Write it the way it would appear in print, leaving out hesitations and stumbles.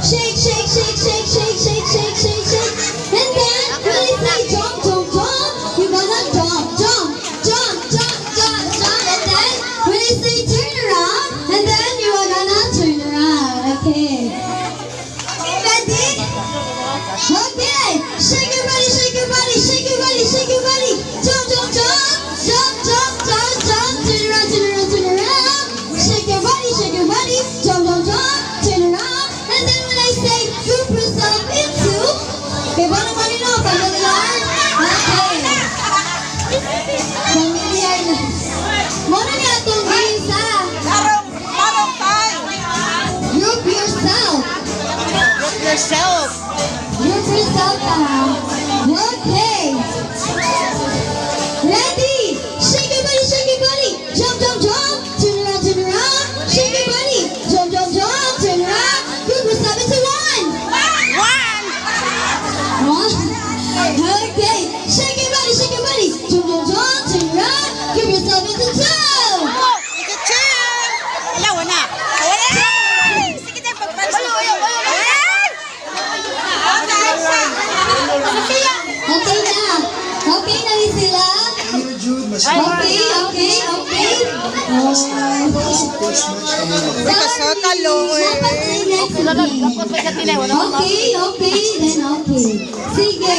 shake, shake, shake, shake, shake, shake, shake, shake, shake. And then when I say jump, jump, jump, you're gonna jump, jump, jump, jump, jump, jump. And then when I say turn around, and then you are gonna turn around. Okay. Ready? Okay. Shake your body, shake your body, shake your body, shake your body. Jump, jump, jump, jump, jump, jump, jump. Turn around, turn around, turn around. Shake your body, jump, jump, jump, turn around. And then when I say group yourself into, okay, paano mo nino? Familiar? Okay. Familiar na. Muna niya itong games ha. Tarong time. Group yourself. Group yourself. Group yourself ha. Okay. Ready? Shake your body, jump, jump, jump. Turn around, shake your body. Jump, jump, jump, turn around. Group yourself into one. One. Okay. Shake your body, jump, jump, jump, turn around. Group yourself into two. Pikachu! Wala, wala. Wala! Sige tayo pagpansin. Okay na. Okay na rin sila. Okay, okay, okay. Kasakalo Dapat say next game. Okay, okay, then okay. Sige.